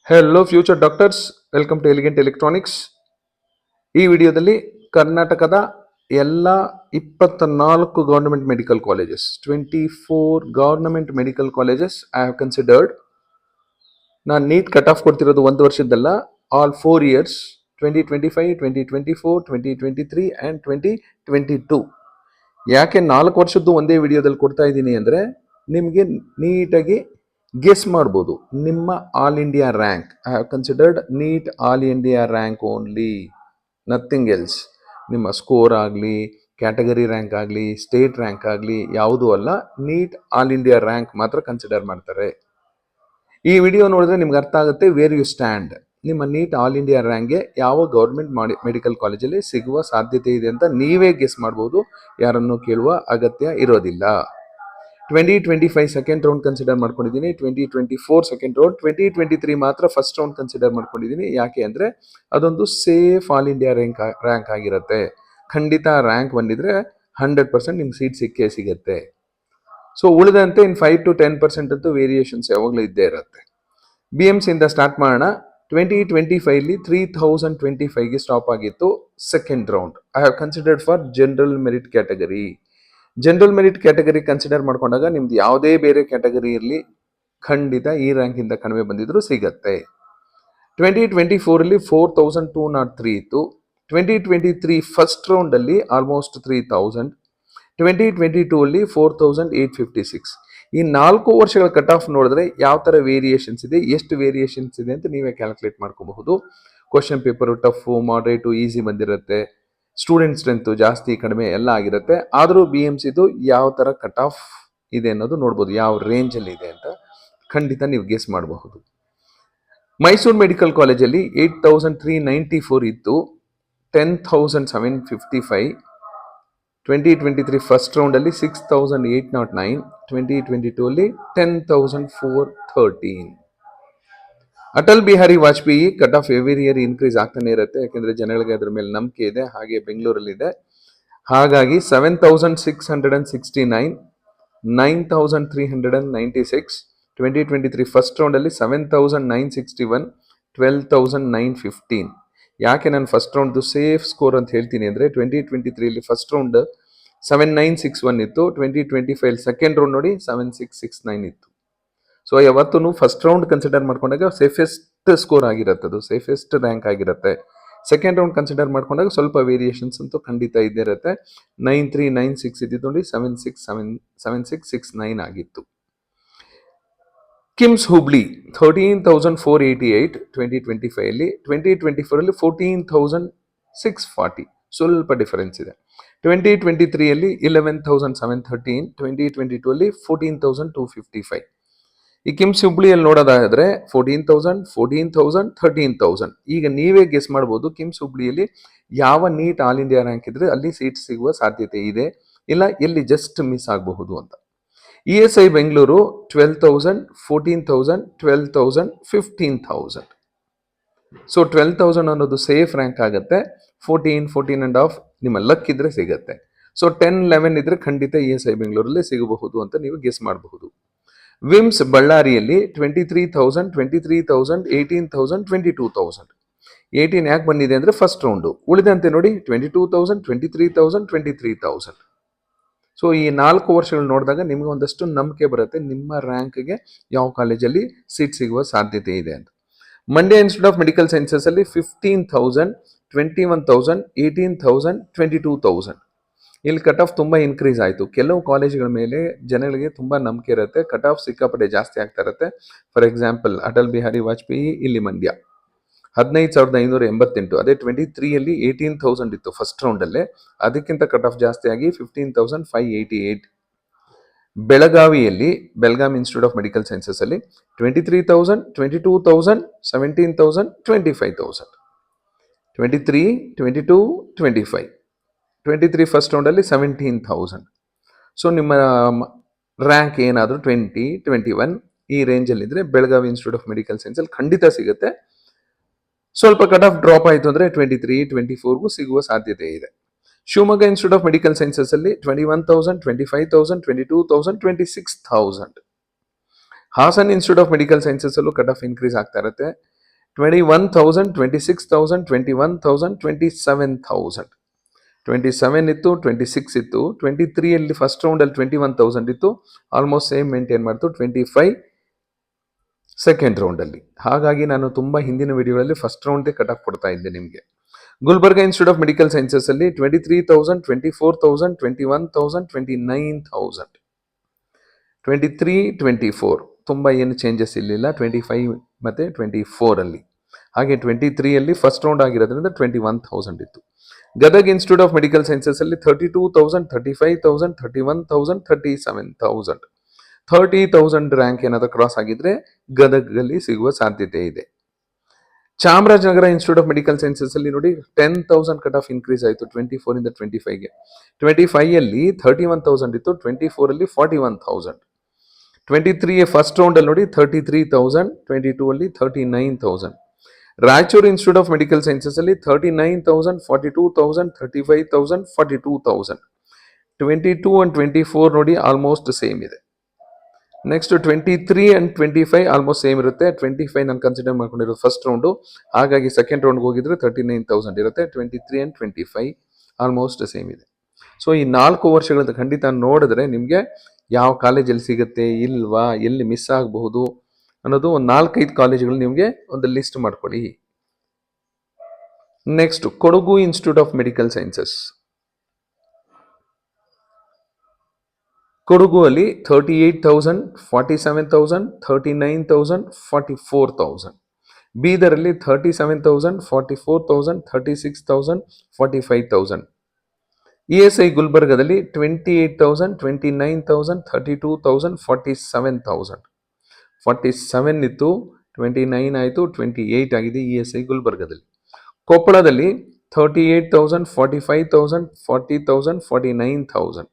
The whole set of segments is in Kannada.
Hello future doctors, welcome to Elegant Electronics. ಈ ವಿಡಿಯೋದಲ್ಲಿ ಕರ್ನಾಟಕದ ಎಲ್ಲ 24 government medical colleges, 24 government medical colleges I have considered. ನಾನು ನೀಟ್ ಕಟ್ ಆಫ್ ಕೊಡ್ತಿರೋದು ಒಂದು ವರ್ಷದ್ದಲ್ಲ, ಆಲ್ 4 ಇಯರ್ಸ್, 2025, 2024, 2023 ಆ್ಯಂಡ್ 2022. ಯಾಕೆ 4 ವರ್ಷದ್ದು ಒಂದೇ ವಿಡಿಯೋದಲ್ಲಿ ಕೊಡ್ತಾ ಇದ್ದೀನಿ ಅಂದರೆ ನಿಮಗೆ ನೀಟಾಗಿ ಗೆಸ್ ಮಾಡ್ಬೋದು ನಿಮ್ಮ all India rank. I have considered neat all India rank only, nothing else. ನಿಮ್ಮ ಸ್ಕೋರ್ ಆಗಲಿ, ಕ್ಯಾಟಗರಿ ರ್ಯಾಂಕ್ ಆಗಲಿ, ಸ್ಟೇಟ್ ರ್ಯಾಂಕ್ ಆಗಲಿ ಯಾವುದೂ ಅಲ್ಲ, ನೀಟ್ ಆಲ್ ಇಂಡಿಯಾ ರ್ಯಾಂಕ್ ಮಾತ್ರ ಕನ್ಸಿಡರ್ ಮಾಡ್ತಾರೆ. ಈ ವಿಡಿಯೋ ನೋಡಿದ್ರೆ ನಿಮ್ಗೆ ಅರ್ಥ ಆಗುತ್ತೆ ವೇರ್ ಯು ಸ್ಟ್ಯಾಂಡ್. ನಿಮ್ಮ ನೀಟ್ ಆಲ್ ಇಂಡಿಯಾ ರ್ಯಾಂಕ್ಗೆ ಯಾವ ಗೌರ್ಮೆಂಟ್ ಮೆಡಿಕಲ್ ಕಾಲೇಜಲ್ಲಿ ಸಿಗುವ ಸಾಧ್ಯತೆ ಇದೆ ಅಂತ ನೀವೇ ಗೆಸ್ ಮಾಡ್ಬೋದು, ಯಾರನ್ನು ಕೇಳುವ ಅಗತ್ಯ ಇರೋದಿಲ್ಲ. 2025 ಸೆಕೆಂಡ್ ರೌಂಡ್ ಕನ್ಸಿಡರ್ ಮಾಡ್ಕೊಂಡಿದ್ದೀನಿ, 2024 ಸೆಕೆಂಡ್ ರೌಂಡ್, 2023 ಮಾತ್ರ ಫಸ್ಟ್ ರೌಂಡ್ ಕನ್ಸಿಡರ್ ಮಾಡ್ಕೊಂಡಿದ್ದೀನಿ. ಯಾಕೆ ಅಂದರೆ ಅದೊಂದು ಸೇಫ್ ಆಲ್ ಇಂಡಿಯಾ ರ್ಯಾಂಕ್ ಆಗಿರುತ್ತೆ. ಖಂಡಿತ ರ್ಯಾಂಕ್ ಬಂದಿದ್ರೆ 100% ನಿಮ್ಗೆ ಸೀಟ್ ಸಿಕ್ಕೇ ಸಿಗುತ್ತೆ. ಸೊ ಉಳಿದಂತೆ ಇನ್ 5 to 10% ಅಂತೂ ವೇರಿಯೇಷನ್ಸ್ ಯಾವಾಗಲೂ ಇದ್ದೇ ಇರುತ್ತೆ. BMC ಇಂದ ಸ್ಟಾರ್ಟ್ ಮಾಡೋಣ. 2025 3025ಗೆ ಸ್ಟಾಪ್ ಆಗಿತ್ತು second round. I have considered for general merit category. General merit category consider ಮಾಡ್ಕೊಂಡಾಗ ನಿಮ್ದು ಯಾವುದೇ ಬೇರೆ ಕ್ಯಾಟಗರಿ ಇರಲಿ, ಖಂಡಿತ ಈ ರ್ಯಾಂಕಿಂದ ಕಡಿಮೆ ಬಂದಿದ್ರು ಸಿಗತ್ತೆ. 2024 4203 ಇತ್ತು. 2023 ಫಸ್ಟ್ ರೌಂಡಲ್ಲಿ ಆಲ್ಮೋಸ್ಟ್ 3000. 2022 4856. ಈ 4 ವರ್ಷಗಳ ಕಟ್ ಆಫ್ ನೋಡಿದ್ರೆ ಯಾವ ಥರ ವೇರಿಯೇಷನ್ಸ್ ಇದೆ, ಎಷ್ಟು ವೇರಿಯೇಷನ್ಸ್ ಇದೆ ಅಂತ ನೀವೇ ಕ್ಯಾಲ್ಕುಲೇಟ್ ಮಾಡ್ಕೋಬಹುದು. ಕ್ವಶನ್ ಪೇಪರು ಟಫು, ಮಾಡರೇಟು, ಈಸಿ ಬಂದಿರುತ್ತೆ. ಸ್ಟೂಡೆಂಟ್ ಸ್ಟ್ರೆಂತು ಜಾಸ್ತಿ ಕಡಿಮೆ ಎಲ್ಲ ಆಗಿರುತ್ತೆ. ಆದರೂ BMCದು ಯಾವ ಥರ ಕಟ್ ಆಫ್ ಇದೆ ಅನ್ನೋದು ನೋಡ್ಬೋದು, ಯಾವ ರೇಂಜಲ್ಲಿ ಇದೆ ಅಂತ ಖಂಡಿತ ನೀವು ಗೆಸ್ ಮಾಡಬಹುದು. ಮೈಸೂರು ಮೆಡಿಕಲ್ ಕಾಲೇಜಲ್ಲಿ 8394 ಇತ್ತು, 10755. 2023 ಫಸ್ಟ್ ರೌಂಡಲ್ಲಿ 6809. 2022 10413. Atal Bihari Vajpayee cut off every year increase ಆಗ್ತಾನೆ ಇರುತ್ತೆ, ಯಾಕೆಂದರೆ ಜನಗಳಿಗೆ ಅದ್ರ ಮೇಲೆ ನಂಬಿಕೆ ಇದೆ. ಹಾಗೆ ಬೆಂಗಳೂರಲ್ಲಿದೆ, ಹಾಗಾಗಿ 7669, 9396. 2023 ಫಸ್ಟ್ ರೌಂಡಲ್ಲಿ 7961, 12915. ಯಾಕೆ ನಾನು ಫಸ್ಟ್ ರೌಂಡ್ದು ಸೇಫ್ ಸ್ಕೋರ್ ಅಂತ ಹೇಳ್ತೀನಿ ಅಂದರೆ 2023 ಫಸ್ಟ್ ರೌಂಡ್ 7961 ಇತ್ತು, 2025 ಸೆಕೆಂಡ್ ರೌಂಡ್ ನೋಡಿ 7669 ಇತ್ತು. ಸೊ ಯಾವತ್ತೂ ಫಸ್ಟ್ ರೌಂಡ್ ಕನ್ಸಿಡರ್ ಮಾಡ್ಕೊಂಡಾಗ ಸೇಫೆಸ್ಟ್ ಸ್ಕೋರ್ ಆಗಿರುತ್ತೆ, ಅದು ಸೇಫೆಸ್ಟ್ ರ್ಯಾಂಕ್ ಆಗಿರುತ್ತೆ. ಸೆಕೆಂಡ್ ರೌಂಡ್ ಕನ್ಸಿಡರ್ ಮಾಡ್ಕೊಂಡಾಗ ಸ್ವಲ್ಪ ವೇರಿಯೇಷನ್ಸ್ ಅಂತೂ ಖಂಡಿತ ಇದ್ದೇ ಇರುತ್ತೆ. 9396 ಇದ್ದಿದ್ದು ನೋಡಿ 7669 ಆಗಿತ್ತು. ಕಿಮ್ಸ್ ಹುಬ್ಳಿ 13488 2025. 2024 14640, ಸ್ವಲ್ಪ ಡಿಫರೆನ್ಸ್ ಇದೆ. 2023 11713, 2022 14255. ಈ ಕಿಮ್ಸ್ ಹುಬ್ಳಿಯಲ್ಲಿ ನೋಡೋದಾದ್ರೆ 14,000, 14,000, 13,000. ಈಗ ನೀವೇ ಗೆಸ್ ಮಾಡ್ಬೋದು ಕಿಮ್ಸ್ ಹುಬ್ಳಿಯಲ್ಲಿ ಯಾವ ನೀಟ್ ಆಲ್ ಇಂಡಿಯಾ ರ್ಯಾಂಕ್ ಇದ್ರೆ ಅಲ್ಲಿ ಸೀಟ್ ಸಿಗುವ ಸಾಧ್ಯತೆ ಇದೆ, ಇಲ್ಲ ಎಲ್ಲಿ ಜಸ್ಟ್ ಮಿಸ್ ಆಗಬಹುದು ಅಂತ. ESI ಬೆಂಗಳೂರು 12,000, 14,000, 12,000, 15,000. ಸೊ 12,000 ಅನ್ನೋದು ಸೇಫ್ ರ್ಯಾಂಕ್ ಆಗುತ್ತೆ. 14.5 ನಿಮ್ಮ ಲಕ್ ಇದ್ರೆ ಸಿಗುತ್ತೆ. ಸೊ 10-11 ಇದ್ರೆ ಖಂಡಿತ ESI ಬೆಂಗಳೂರಲ್ಲಿ ಸಿಗಬಹುದು ಅಂತ ನೀವು ಗೆಸ್ ಮಾಡಬಹುದು. ವಿಮ್ಸ್ ಬಳ್ಳಾರಿಯಲ್ಲಿ 23,000, 23,000, 18,000, 22,000. 18 ಯಾಕೆ ಬಂದಿದೆ ಅಂದರೆ ಫಸ್ಟ್ ರೌಂಡು. ಉಳಿದಂತೆ ನೋಡಿ 22,000, 23,000, 23,000. ಸೊ ಈ 4 ವರ್ಷಗಳು ನೋಡಿದಾಗ ನಿಮಗೆ ಒಂದಷ್ಟು ನಂಬಿಕೆ ಬರುತ್ತೆ ನಿಮ್ಮ ರ್ಯಾಂಕ್ಗೆ ಯಾವ ಕಾಲೇಜಲ್ಲಿ ಸೀಟ್ ಸಿಗುವ ಸಾಧ್ಯತೆ ಇದೆ ಅಂತ. ಮಂಡ್ಯ ಇನ್ಸ್ಟಿಟ್ಯೂಟ್ ಆಫ್ ಮೆಡಿಕಲ್ ಸೈನ್ಸಸಲ್ಲಿ 15,000, 21,000, 18,000, 22,000. ಇಲ್ಲಿ ಕಟ್ ಆಫ್ ತುಂಬ ಇನ್ಕ್ರೀಸ್ ಆಯಿತು. ಕೆಲವು ಕಾಲೇಜುಗಳ ಮೇಲೆ ಜನಗಳಿಗೆ ತುಂಬ ನಂಬಿಕೆ ಇರುತ್ತೆ, ಕಟ್ ಆಫ್ ಸಿಕ್ಕಾಪಟ್ಟೆ ಜಾಸ್ತಿ ಆಗ್ತಾ ಇರುತ್ತೆ. ಫಾರ್ ಎಕ್ಸಾಂಪಲ್ ಅಟಲ್ ಬಿಹಾರಿ ವಾಜಪೇಯಿ ಇಲ್ಲಿ ಮಂಡ್ಯ 15,588. ಅದೇ 23 18,000 ಇತ್ತು ಫಸ್ಟ್ ರೌಂಡಲ್ಲೇ, ಅದಕ್ಕಿಂತ ಕಟ್ ಆಫ್ ಜಾಸ್ತಿ ಆಗಿ 15,588. ಬೆಳಗಾವಿಯಲ್ಲಿ ಬೆಳಗಾವಿ ಇನ್ಸ್ಟಿಟ್ಯೂಟ್ ಆಫ್ ಮೆಡಿಕಲ್ ಸೈನ್ಸಸಲ್ಲಿ 23,000, 22,000, 17,000, 25,000. 23, 22, 25. 23 ಫಸ್ಟ್ ರೌಂಡಲ್ಲಿ 17,000. ಸೊ ನಿಮ್ಮ ರ್ಯಾಂಕ್ ಏನಾದರೂ 20, 21 ಈ ರೇಂಜಲ್ಲಿದ್ದರೆ ಬೆಳಗಾವಿ ಇನ್ಸ್ಟಿಟ್ಯೂಟ್ ಆಫ್ ಮೆಡಿಕಲ್ ಸೈನ್ಸಲ್ಲಿ ಖಂಡಿತ ಸಿಗುತ್ತೆ. ಸ್ವಲ್ಪ ಕಟ್ ಆಫ್ ಡ್ರಾಪ್ ಆಯಿತು ಅಂದರೆ 23, 24ಗೂ ಸಿಗುವ ಸಾಧ್ಯತೆ ಇದೆ. ಶಿವಮೊಗ್ಗ ಇನ್ಸ್ಟಿಟ್ಯೂಟ್ ಆಫ್ ಮೆಡಿಕಲ್ ಸೈನ್ಸಸಲ್ಲಿ 21,000, 25,000, 22,000, 26,000. ಹಾಸನ್ ಇನ್ಸ್ಟಿಟ್ಯೂಟ್ ಆಫ್ ಮೆಡಿಕಲ್ ಸೈನ್ಸಸಲ್ಲೂ ಕಟ್ ಆಫ್ ಇನ್ಕ್ರೀಸ್ ಆಗ್ತಾ ಇರುತ್ತೆ. 21,000, 26,000, 21,000, 27,000. 27 ಇತ್ತು, 26 ಇತ್ತು, 23 ಫಸ್ಟ್ ರೌಂಡಲ್ಲಿ 21,000 ಇತ್ತು, ಆಲ್ಮೋಸ್ಟ್ ಸೇಮ್ ಮೇಂಟೈನ್ ಮಾಡ್ತು. 25 ಸೆಕೆಂಡ್ ರೌಂಡಲ್ಲಿ. ಹಾಗಾಗಿ ನಾನು ತುಂಬ ಹಿಂದಿನ ವಿಡಿಯೋಗಳಲ್ಲಿ ಫಸ್ಟ್ ರೌಂಡ್ಗೆ ಕಟ್ ಆಫ್ ಕೊಡ್ತಾ ಇದ್ದೆ ನಿಮಗೆ. Gulbarga institute of medical sciences ಅಲ್ಲಿ 23,000, 24,000, 21,000, 29,000. 23, 24 ತುಂಬ ಏನು ಚೇಂಜಸ್ ಇರಲಿಲ್ಲ. 25 ಮತ್ತು 24 ಹಾಗೆ 23 ಫಸ್ಟ್ ರೌಂಡ್ ಆಗಿರೋದ್ರಿಂದ 21,000 ಇತ್ತು. Gadag institute of medical sciences ಅಲ್ಲಿ 32,000, 35,000, 31,000, 37,000. 30,000 ರ್ಯಾಂಕ್ ಏನಾದರೂ ಕ್ರಾಸ್ ಆಗಿದ್ರೆ ಗದಗಲ್ಲಿ ಸಿಗುವ ಸಾಧ್ಯತೆ ಇದೆ. Chamarajanagar institute of medical sciences ಅಲ್ಲಿ ನೋಡಿ 10,000 ಕಟ್ ಆಫ್ ಇನ್ಕ್ರೀಸ್ ಆಯಿತು 24 25ಗೆ. 25 31,000 ಇತ್ತು, 24 41,000. 23 ಫಸ್ಟ್ ರೌಂಡ್ ಅಲ್ಲಿ ನೋಡಿ 33,000, 22 39,000. Raichur institute of medical sciences ಅಲ್ಲಿ 39,000, 42,000, 35,000, 42,000. 22 and 24 ನೋಡಿ ಆಲ್ಮೋಸ್ಟ್ ಸೇಮ್ ಇದೆ. ನೆಕ್ಸ್ಟ್ 23 and 25 ಆಲ್ಮೋಸ್ಟ್ ಸೇಮ್ ಇರುತ್ತೆ. 25 ನಾನು ಕನ್ಸಿಡರ್ ಮಾಡ್ಕೊಂಡಿರೋದು ಫಸ್ಟ್ ರೌಂಡು, ಹಾಗಾಗಿ ಸೆಕೆಂಡ್ ರೌಂಡ್ಗೆ ಹೋಗಿದ್ರೆ 39,000 ಇರುತ್ತೆ. 23 and 25 ಆಲ್ಮೋಸ್ಟ್ ಸೇಮ್ ಇದೆ. ಸೊ ಈ 4 ವರ್ಷಗಳ ಖಂಡಿತ ನೋಡಿದ್ರೆ ನಿಮಗೆ ಯಾವ ಕಾಲೇಜಲ್ಲಿ ಸಿಗುತ್ತೆ ಇಲ್ವಾ, ಎಲ್ಲಿ ಮಿಸ್ ಆಗಬಹುದು ಅನ್ನೋದು ಒಂದು 4-5 ಕಾಲೇಜುಗಳು ನಿಮಗೆ ಒಂದು ಲಿಸ್ಟ್ ಮಾಡ್ಕೊಳ್ಳಿ. Next Kodagu institute of medical sciences. Kodagu ಅಲ್ಲಿ 38,000, 47,000, 39,000, 44,000. ಬೀದರಲ್ಲಿ 37,000, 44,000, 36,000, 45,000. ESI ಗುಲ್ಬರ್ಗದಲ್ಲಿ 28,000, 29,000, 32,000, 47,000. 47 ಇತ್ತು, 29 ಆಯಿತು, 28 ಆಗಿದೆ ESI ಗುಲ್ಬರ್ಗದಲ್ಲಿ. ಕೊಪ್ಪಳದಲ್ಲಿ 38,000, 45,000, 40,000, 49,000.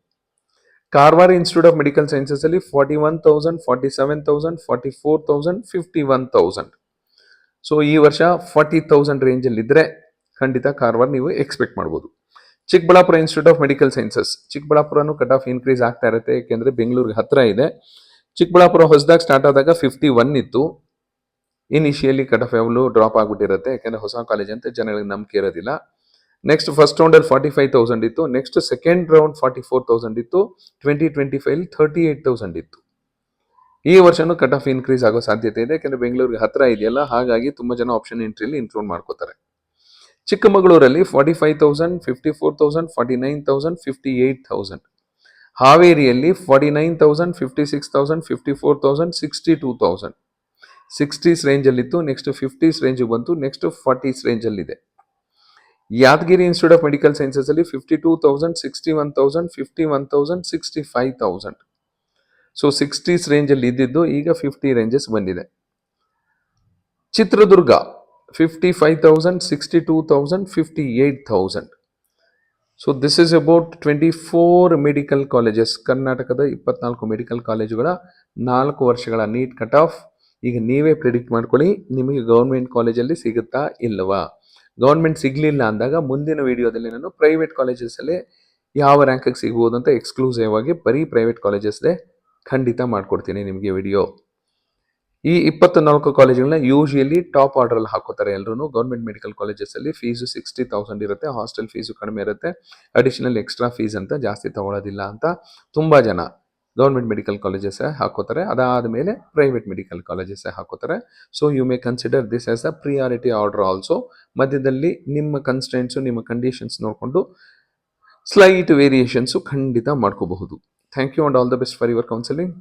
Karwar institute of medical sciences ಅಲ್ಲಿ 41,000, 47,000, 44,000, 51,000. ಸೊ ಈ ವರ್ಷ 40,000 ರೇಂಜಲ್ಲಿ ಇದ್ರೆ ಖಂಡಿತ ಕಾರವಾರ ನೀವು ಎಕ್ಸ್ಪೆಕ್ಟ್ ಮಾಡ್ಬೋದು. Chikkaballapur institute of medical sciences, ಚಿಕ್ಕಬಳ್ಳಾಪುರನು ಕಟ್ ಆಫ್ ಇನ್ಕ್ರೀಸ್ ಆಗ್ತಾ ಇರುತ್ತೆ, ಯಾಕೆಂದ್ರೆ ಬೆಂಗಳೂರಿಗೆ ಹತ್ರ ಇದೆ. ಚಿಕ್ಕಬಳ್ಳಾಪುರ ಹೊಸದಾಗಿ ಸ್ಟಾರ್ಟ್ ಆದಾಗ 51 ಇತ್ತು. ಇನಿಷಿಯಲಿ ಕಟ್ ಆಫ್ ಯಾವಾಗಲೂ ಡ್ರಾಪ್ ಆಗಿಬಿಟ್ಟಿರುತ್ತೆ, ಯಾಕೆಂದ್ರೆ ಹೊಸ ಕಾಲೇಜ್ ಅಂತ ಜನಗಳಿಗೆ ನಂಬಿಕೆ ಇರೋದಿಲ್ಲ. ನೆಕ್ಸ್ಟ್ ಫಸ್ಟ್ ರೌಂಡಲ್ಲಿ 45,000 ಇತ್ತು, ನೆಕ್ಸ್ಟ್ ಸೆಕೆಂಡ್ ರೌಂಡ್ 44,000 ಇತ್ತು, 2025 38,000 ಇತ್ತು. ಈ ವರ್ಷನೂ ಕಟ್ ಆಫ್ ಇನ್ಕ್ರೀಸ್ ಆಗೋ ಸಾಧ್ಯತೆ ಇದೆ, ಯಾಕೆಂದ್ರೆ ಬೆಂಗಳೂರಿಗೆ ಹತ್ರ ಇದೆಯಲ್ಲ, ಹಾಗಾಗಿ ತುಂಬ ಜನ ಆಪ್ಷನ್ ಎಂಟ್ರಿಯಲ್ಲಿ ಇನ್ಕ್ಲೂಡ್ ಮಾಡ್ಕೋತಾರೆ. ಚಿಕ್ಕಮಗಳೂರಲ್ಲಿ 45,000, 54,000, 49,000, 58,000. ಹಾವೇರಿಯಲ್ಲಿ 49,000, 56,000, 54,000, 62,000. 60s ರೇಂಜಲ್ಲಿತ್ತು, ನೆಕ್ಸ್ಟ್ 50s ರೇಂಜಿಗೆ ಬಂತು, ನೆಕ್ಸ್ಟ್ 40s ರೇಂಜಲ್ಲಿದೆ. Yadgir institute of medical sciences ಅಲ್ಲಿ 52,000, 61,000, 51,000, 65,000. ಸೊ 60s ರೇಂಜಲ್ಲಿ ಇದ್ದಿದ್ದು ಈಗ 50 ರೇಂಜಸ್ ಬಂದಿದೆ. Chitradurga 55,000, 62,000, 58,000. So this is about 24 medical colleges. ಕರ್ನಾಟಕದ 24 ಮೆಡಿಕಲ್ ಕಾಲೇಜುಗಳ 4 ವರ್ಷಗಳ ನೀಟ್ ಕಟ್ ಆಫ್. ಈಗ ನೀವೇ ಪ್ರಿಡಿಕ್ಟ್ ಮಾಡ್ಕೊಳ್ಳಿ, ನಿಮಗೆ ಗೌರ್ಮೆಂಟ್ ಕಾಲೇಜಲ್ಲಿ ಸಿಗುತ್ತಾ ಇಲ್ಲವಾ. ಗೌರ್ಮೆಂಟ್ ಸಿಗಲಿಲ್ಲ ಅಂದಾಗ ಮುಂದಿನ ವಿಡಿಯೋದಲ್ಲಿ ನಾನು ಪ್ರೈವೇಟ್ ಕಾಲೇಜಸ್ಸಲ್ಲೇ ಯಾವ ರ್ಯಾಂಕಿಗೆ ಸಿಗ್ಬೋದು ಅಂತ ಎಕ್ಸ್ಕ್ಲೂಸಿವ್ ಆಗಿ ಬರೀ ಪ್ರೈವೇಟ್ ಕಾಲೇಜಸ್ದೇ ಖಂಡಿತ ಮಾಡಿಕೊಡ್ತೀನಿ ನಿಮಗೆ ವಿಡಿಯೋ. ಈ 24 ಕಾಲೇಜುಗಳನ್ನ ಯೂಶುವಲಿ ಟಾಪ್ ಆರ್ಡರಲ್ಲಿ ಹಾಕೋತಾರೆ ಎಲ್ಲರೂ. ಗೌರ್ಮೆಂಟ್ ಮೆಡಿಕಲ್ ಕಾಲೇಜಸ್ಸಲ್ಲಿ ಫೀಸು 60,000 ಇರುತ್ತೆ, ಹಾಸ್ಟೆಲ್ ಫೀಸು ಕಡಿಮೆ ಇರುತ್ತೆ, ಅಡಿಷನಲ್ ಎಕ್ಸ್ಟ್ರಾ ಫೀಸ್ ಅಂತ ಜಾಸ್ತಿ ತಗೊಳ್ಳೋದಿಲ್ಲ ಅಂತ ತುಂಬ ಜನ ಗೌರ್ಮೆಂಟ್ ಮೆಡಿಕಲ್ ಕಾಲೇಜಸ್ ಹಾಕೋತಾರೆ. ಅದಾದ ಮೇಲೆ ಪ್ರೈವೇಟ್ ಮೆಡಿಕಲ್ ಕಾಲೇಜಸ್ ಹಾಕೋತಾರೆ. So you may consider this as a priority order also. ಮಧ್ಯದಲ್ಲಿ ನಿಮ್ಮ ಕನ್ಸ್ಟೆಂಟ್ಸು, ನಿಮ್ಮ ಕಂಡೀಷನ್ಸ್ ನೋಡಿಕೊಂಡು ಸ್ಲೈಟ್ ವೇರಿಯೇಷನ್ಸು ಖಂಡಿತ ಮಾಡ್ಕೋಬಹುದು. Thank you and all the best for your counselling.